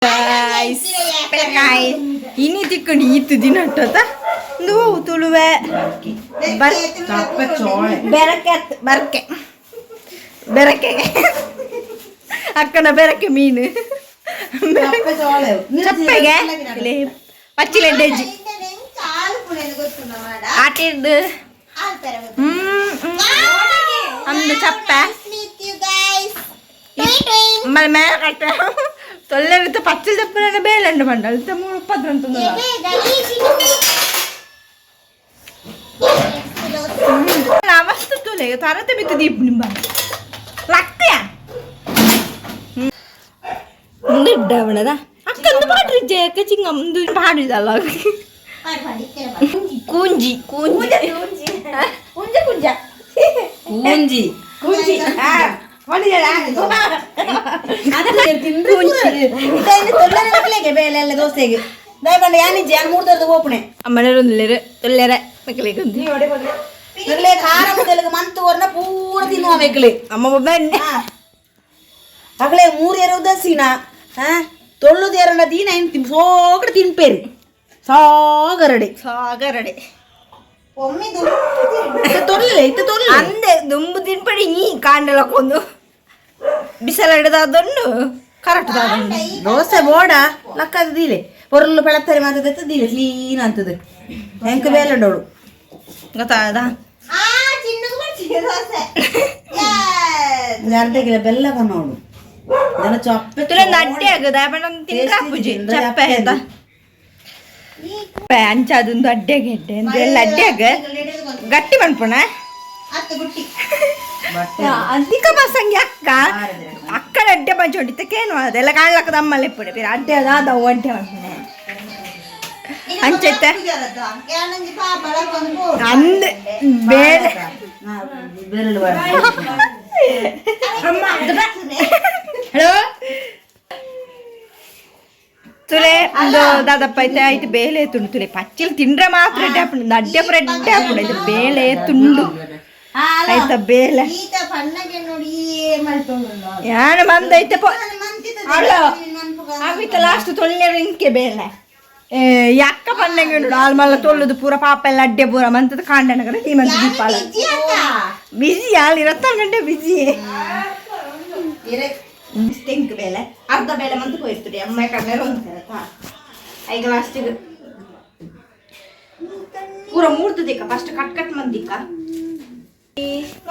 Guys, pelkai ini tikun itu dinatata. Duh, tuluwe. Berke. Akkana berke mean. Chappege. Ile pachile deji. Atid. Amdu chappa. Mal ತೊಳ್ಳೆರಿತ ಪಚ್ಚಲ್ ದಪ್ಪನ ಬೇಲೆಂಡು bundle ತಮ್ಮ ಉಪ್ಪದ್ರಂತ ನಮಸ್ತೆ ತುಲೆ ತರತೆ ಬಿತ್ತು ದೀಪ ನಿಂಬ ಲಕ್ತಿಯ ಮುಂದಿಡ್ಡವಳದ ಅಕ್ಕಂದು ಮಾಡ್ರಿ ಜಯಕ ಚಿಂಗಮ್ದು ಮಾಡಿದಲ್ಲ ಕೂಂಜಿ ಕೂಂಜಿ ಕೂಂಜಿ ಕೂಂಜಿ ದೋಸೆಗೆ ದಯಬಂಡ ಯಾನಿಜ್ಜಿ ಯಾರು ಮೂರು ತರದ ಓಪಣೆ ಅಮ್ಮನೇರೊಂದಿಲ್ಲೇರು ತೊಲ್ಲೇರ ಮಕ್ಕಳಿಗೆ ಒಂದು ಖಾರ ಮುದ್ದೆಲಿಗೆ ಮಂತು ವರ್ಣ ಪೂರ ತಿನ್ನುವ ಮಕ್ಕಳು ಅಮ್ಮ ಬನ್ನಿ ಮಕ್ಕಳೇ ಮೂರು ಎರುವುದ ಸೀನಾ ತೊಳ್ಳುದು ಎರಡ ದೀನ ಏನು ಸೋಕಡೆ ತಿನ್ಪೇರಿ ಸಾಗರಡೆ ಸಾಗರಡೆ ತೊಳ್ಳೆ ಇತ್ತು ತೊಳ್ಳೆ ಅಂದೆ ದುಂಬು ತಿನ್ಪಡಿ ನೀ ಕಾಂಡಲಕ್ಕೊಂದು ಬಿಸಲ ಹಿಡಿದೊಂದು ಕರೆಕ್ಟ್ ದೋಸೆ ಬೋಡ ಲಕ್ಕದ ದೀಲೆ ಪೊರ್ಲು ಬೆಳತ್ತರಿ ಮಾತದ ದೀಲೆ ಕ್ಲೀನ್ ಅಂತದ ಹೆಂಕ ಬೇಲಂಡೋಳು ಗೊತ್ತಾದ ಅರ್ಧ ಕಿಲೋ ಬೆಲ್ಲ ಬನ್ನೋಳು ದನ ಚೊಪ್ಪೆ ತುಲೊಂದು ಅಡ್ಡೆ ಆಗದ ತಿಂದ್ರ ಪೂಜೆ ಚಪ್ಪೆ ಆಯ್ತಾ ಅಂಚದೊಂದು ಅಡ್ಡೆಗೆ ಎಡ್ಡೆ ಅಂದ್ರೆ ಎಲ್ಲ ಅಡ್ಡೆಗ ಗಟ್ಟಿ ಮನ್ಪುಣ ಅಂತಿಕ ಬಸಂಗಿ ಅಕ್ಕ ಅಕ್ಕಡ ಅಡ್ಡೆ ಪಂಚ ಹೊಡಿತಕ್ಕೇನು ಅದೆಲ್ಲ ಕಾಣ್ಲಕ್ಕದ ಅಮ್ಮಲ್ಲಿ ಪುಡೆ ಬೇರೆ ಅಡ್ಡೆ ಅದಾದ ಒಂಟೆ ಮನ್ಪುಣೆ ಅಂಚೈತೆ ಅಂದ್ ಬೇರೆ ಹಲೋ ತುಲೆ ಒಂದು ದಾದಪ್ಪ ಐತೆ ಆಯ್ತು ಬೇಳೆ ತುಂಡು ತುಲೆ ಪಚ್ಚಿಲ್ ತಿಂಡ್ರೆ ಮಾತ್ರ ಅಡ್ಡೆ ಅಡ್ಡೆ ಹಾಕೊಂಡು ಇದು ಬೇಳೆ ತುಂಡು ಆಯ್ತಾ ಬೇಳೆ ಯಾರು ಮಂದೈತೆ ಆಗೋಯ್ತ ಲಾಸ್ಟ್ ತೊಳ್ಳೆ ಇಂಕೆ ಬೇಳೆ ಯಕ್ಕ ಪನ್ನಗೆ ನೋಡು ಆಲ್ಮಲ್ಲ ತೊಳ್ಳುದು ಪೂರ ಪಾಪ ಎಲ್ಲ ಅಡ್ಡೆ ಪೂರ ಮಂತದ ಕಾಂಡನಗರ ಈ ಮಂತ್ ದೀಪಾಲ ಬಿಜಿ ಅಲ್ಲಿ 20 ಗಂಟೆ ಬಿಜಿ ಸ್ಟಿಂಕ್ ಬೇಳೆ ಅರ್ಧ ಬೇಳೆ ಮಂತ್ ಹೋಯ್ತದೆ ಅಮ್ಮ ಕಣ್ಣೆಲ್ಲ ಹೊಂದ್ತಾರತ್ತ ಐದು ಲಾಸ್ಟಿಗೆ ಪೂರ ಮೂರ್ತು ದಿಕ್ಕ ಫಸ್ಟ್ ಕಟ್ ಕಟ್ ಮಂದಿಕ್ಕ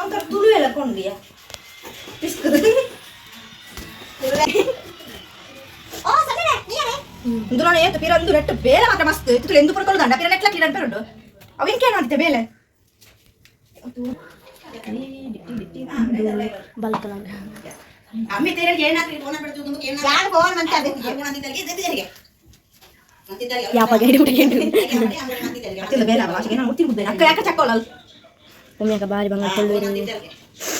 ಒಂಥರ ತುಳು ಎಲ್ಲ ಕೊಂಡಿಯ ಪಿಸ್ಕದ ಇಂದುನೋಣ ಏತು ಪಿರ ಒಂದು ನೆಟ್ಟು ಬೇಳೆ ಮಾತ್ರ ಮಸ್ತ್ ಇತ್ತು ಎಂದು ಪಡ್ಕೊಳ್ಳೋದು ಅಂಡ ಪಿರ ನೆಟ್ಲ ಕ್ಲೀನ್ ಪೆರಡು ಅವಿನ್ಕೇನು ಅಂತಿದ್ದೆ ಬೇಳೆ ಬಲ್ಕಲ ಅಮ್ಮಿ ತೇರಿಗೆ ಏನಾದ್ರೂ ಫೋನ್ ಬಿಡ್ತು ತುಂಬಾ ಏನು ಯಾರು ಫೋನ್ ಅಂತ ಅದಕ್ಕೆ ಫೋನ್ ಅಂತಿದ್ದರಿಗೆ ಎದ್ದಿದ್ದರಿಗೆ ಯಾಪ ಗೈಡ್ ಹುಡುಗಿಂಡು ಅತ್ತಿಲ್ಲ ಬೇಡ ವಾಶಿಗೆ ನಾನು ಮುಟ್ಟಿ ಮುದ್ದೆ ಅಕ್ಕ ಯಾಕ ಚಕ್ಕೋಳಲ್ಲ ಒಮ್ಮೆಗ ಬಾರಿ ಬಂಗಾರ ಕೊಳ್ಳುವೆ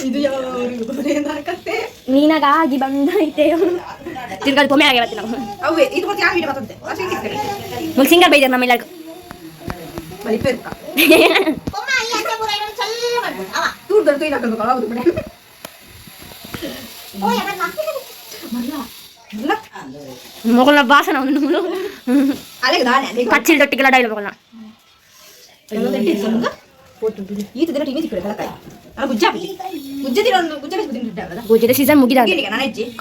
ಇದು ಯಾವರಿಗೆ ಬರೇನ ಕತೆ ನೀನಾಗ ಆಗಿ ಬಂದೈತೆ ತಿರ್ಗಾಡಿ ಒಮ್ಮೆ ಆಗಿ ಬರ್ತೀನಿ ನಾವು ಅವೇ ಇದು ಮತ್ತೆ ಯಾವ ವಿಡಿಯೋ ಬರ್ತದೆ ವಾಶಿಗೆ ತಿರ್ಗಾಡಿ ಮುಲ್ ಸಿಂಗರ್ ಬೈದರ್ ನಮ್ಮ ಎಲ್ಲರಿಗೂ ಬಲಿ ಪೆರ್ಕ ಒಮ್ಮ ಈ ಅಂತ ಪೂರ ಏನು ಚಲ್ಲ ಮಾಡ್ಬೋದು ಅವ ದೂರ ದೂರ ತೈಲ ಹಾಕಬೇಕು ಹೌದು ಬಿಡ ಮೊಗಲ ಬಾಸನ ಒಂದು ಪಚ್ಚಿಲ್ ದೊಟ್ಟಿಗೆಲ್ಲ ಡೈಲ ಮೊಗಲ ಗುಜ್ಜದ ಸೀಸನ್ ಮುಗಿದ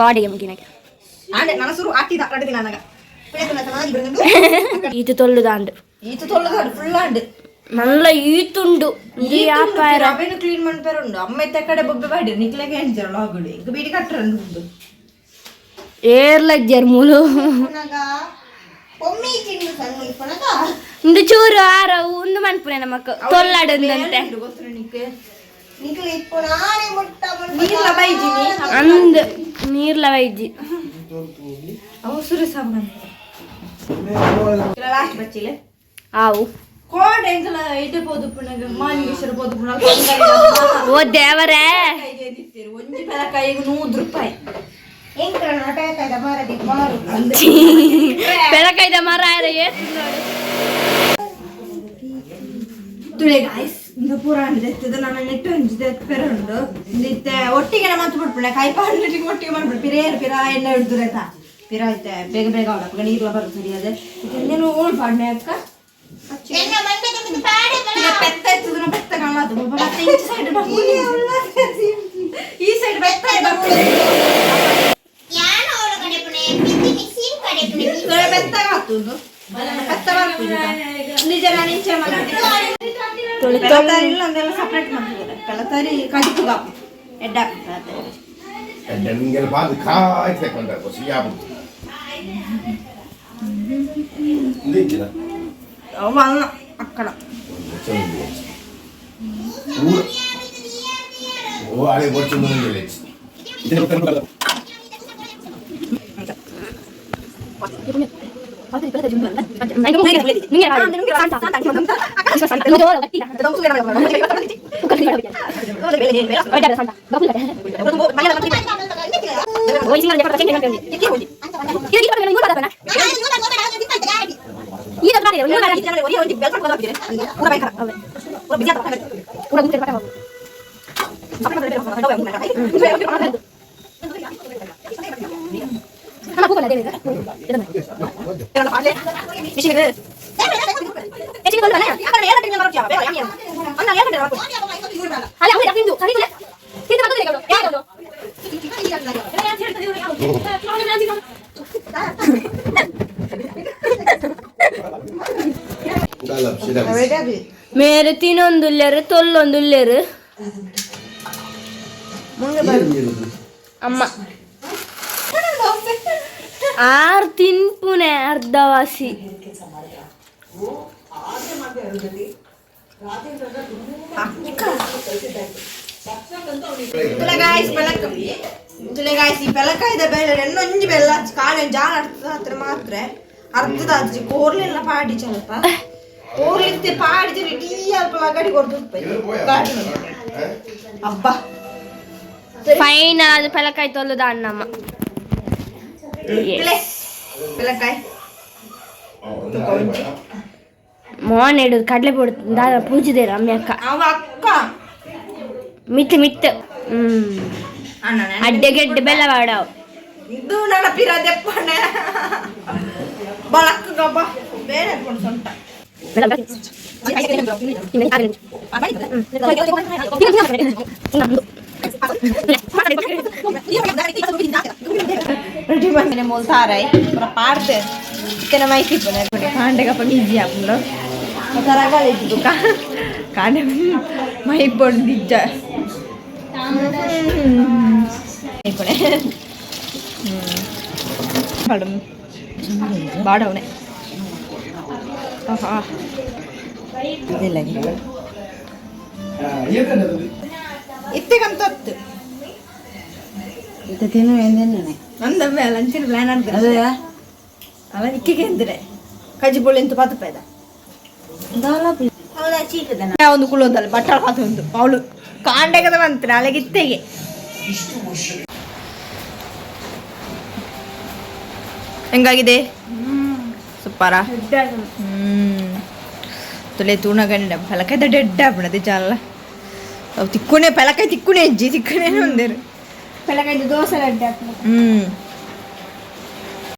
ಕಾಡಿಗೆ ಮುಗಿನಾಗೆ ಈತು ತೊಳ್ಳುದ ಅಂಡು ಈತು ತೊಳ್ಳುದ ಫುಲ್ ಅಂಡು ನಲ್ಲ ಈತುಂಡು ಈ ವ್ಯಾಪಾರ ಕ್ಲೀನ್ ಮಾಡ್ತಾರುಂಡು ಅಮ್ಮ ಎತ್ತ ಕಡೆ ಬೊಬ್ಬೆ ಬಾಡಿ ನಿಕ್ಲೆಗೆ ಹೆಂಚರಲ್ಲ ಹೋಗುಡಿ ಈಗ ಬೀಡಿ ಕಟ್ಟರಂಡು ಏರ್ಲಜ್ಜರ್ ಮೂಲು ಒಂದು ಚೂರು ಆರ ಒಂದು ಮನ್ಪುನೆ ನಮಕ್ ತೊಳ್ಳಾಡಂದಂತೆ ಅಂದ್ ನೀರ್ಲ ಬೈಜಿ ಅವಸರ ಸಾಬ ಲಾಸ್ಟ್ ಬಚ್ಚಿಲೆ ಆವು ಕೋಡೆ ಎಂಕಲ ಐತೆ ಪೋದು ಪುನಗ ಮಾನಿಗೇಶ್ವರ ಪೋದು ಪುನಗ ಓ ದೇವರೇ ಒಂಜಿ ಪೆಲಕಾಯಿಗೆ 100 ರೂಪಾಯಿ ಎಂಕನ ಪೆಲಕಾಯಿದ ಮರದಿ ಮಾರು ಪೆಲಕಾಯಿದ ಮರ ತುಳೆ ಗಾಯ್ಸ್ ಇಂದು ಪುರಾಣ ಎತ್ತದ ನಾನು ನೆಟ್ಟು ಹಂಚಿದೆ ಪೆರಂಡು ನಿತ್ತೆ ಒಟ್ಟಿಗೆ ಮಾತು ಬಿಡ್ಬಿಡೆ ಕಾಯಿ ಪಾಂಡ್ಲಿಗೆ ಒಟ್ಟಿಗೆ ಮಾಡ್ಬಿಡು ಪಿರೇರು ಪಿರ ಎಣ್ಣೆ ಹಿಡ್ದುರೇತ ಪಿರಾಯ್ತೆ ಬೇಗ ಬೇಗ ಅವಳ ನೀರು ಬರುತ್ತೆ ಅದೇ ಇನ್ನೇನು ಓಡ್ ಪಾಡ್ನೆ ಅಕ್ಕ ಬೆತ್ತ ಇರ್ತದ ಬೆತ್ತ ಕಾಣದು ಮತ್ತೆ ಈ ಸೈಡ್ ಈ ಸೈಡ್ ಬೆತ್ತ ಬೆತ್ತ ಹಾಕುದು ಬೆತ್ತ ನಿಜ ನಿಂಚೆ ಇಲ್ಲ ಅಂದೆಲ್ಲ ಸಪ್ರೇಟ್ ಮಾಡ್ತಿದ್ದಾರೆ ಬೆಳತಾರಿ ಕಡಿತು ಕಾಪು ಎಡ್ಡ ನಿಂಗೆಲ್ಲ ಬಾದು ಕಾಯ್ತು ತಗೊಂಡ್ರೆ ಬಸ್ ಯಾವುದು ಅವನ್ನ ಅಕ್ಕಡ ಓ ಅರೆ ಬೊಚ್ಚು ಮುಂದೆ ಮೇರೆ ತಿನ್ನೊಂದುಲ್ಲೇರು ತೊಲ್ಲೊಂದುಲ್ಲೇರು ಅಮ್ಮ ಆರು ತಿನ್ಪುನೆ ಅರ್ಧವಾಸಿ ಈ ಬೆಲಕಾಯ್ದ ಬೇಳೆ ಇನ್ನೊಂದು ಬೆಲ್ಲ ಕಾಳೆ ಜಾಲ ಹತ್ರ ಮಾತ್ರ ಅರ್ಧದ ಅಜ್ಜಿ ಕೋರ್ಲೆಲ್ಲ ಪಾಡಿ ಸ್ವಲ್ಪ ಕೋರ್ಲಿಂತೆ ಪಾಡಿ ಟೀ ಅಲ್ಪ ಗಡಿ ಕೊಡ್ದು ಹಬ್ಬ ಫೈನ್ ಅದು ಪೆಲಕಾಯಿ ತೊಲ್ಲದ ಅಣ್ಣಮ್ಮ ಬೆಲಕಾಯಿ ಮೋನ್ ಇಡುದು ಕಡಲೆ ಪೊಡಿ ದಾದ ಪೂಜಿದೇರು ಅಮ್ಮಿ ಅಕ್ಕ ಅವ ಅಕ್ಕ ಮಿತ್ ಮಿತ್ ಅಡ್ಡೆಗೆಡ್ಡೆ ಬೆಲ್ಲ ಬಾಡಾವ್ ಇದು ನನ್ನ ಪಿರದೆಪ್ಪಣ್ಣ ಬಳಕ್ಕ ಗಬ್ಬ ಬೇರೆ ಕೊಡು ಸೊಂಟ ರೆಡಿ ಮಾಡಿ ಮೊಲ್ತಾರೈ ಪಾಡ್ತೆ ಇತ್ತನ ಮೈಕಿ ಪುನೆ ಕಾಂಡೆಗ ಪಡಿ ಈಜಿ ಆಪುಂಡು ತರಗಾಲ ಇದ್ದು ಕಾಂಡೆ ಮೈ ಪೊಂದಿಜ್ಜ ಪುನೆ ಬಾಡವನೆ ಆಹಾ ಇದೆಲ್ಲ ಇತ್ತೆಗಂತತ್ತು ಇದು ತಿನ್ನು ಏನೇನೆ ಅಂದಮ್ಮೆ ಲಂಚಿನ ಪ್ಲಾನ್ ಅಂತ ಅದೇ ಅವ ನಿಕ್ಕಿಗೆ ಎಂದ್ರೆ ಕಜ್ಜಿಪುಳಿ ಅಂತ 10 ರೂಪಾಯಿದ ಹೌದಾ ಚೀಪದ ಒಂದು ಕುಳೋದಲ್ಲ ಬಟ್ಟಲ ಹಾತು ಒಂದು ಅವಳು ಕಾಂಡೆಗದ ಬಂತ್ರ ಅಳಗಿತ್ತೆಗೆ ಹೆಂಗಾಗಿದೆ ಸೂಪರಾ ತುಲೆ ತೂಣಗಂಡ ಪಲಕಾಯ್ದ ಡೆಡ್ ಆಗ್ಬಿಡದೆ ಚಾಲ ಅವು ತಿಕ್ಕುಣೆ ಪಲಕಾಯಿ ತಿಕ್ಕುಣೆ ಅಜ್ಜಿ ತಿಕ್ಕುಣೇನು ಒಂದೇರು ಪೆಲಕಾಯ್ದು ದೋಸೆ ಅಡ್ಡೆ ಹ್ಮ್